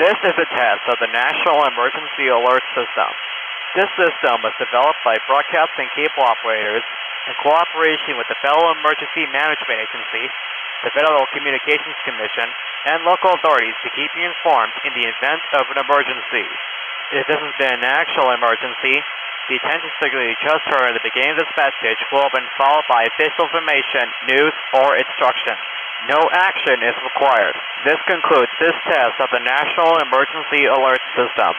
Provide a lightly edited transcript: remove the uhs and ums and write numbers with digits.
This is a test of the National Emergency Alert System. This system was developed by broadcasting cable operators in cooperation with the Federal Emergency Management Agency, the Federal Communications Commission, and local authorities to keep you informed in the event of an emergency. If this has been an actual emergency, the attention signal you just heard at the beginning of this message will have been followed by official information, news, or instructions. No action is required. This concludes this test of the National Emergency Alert System.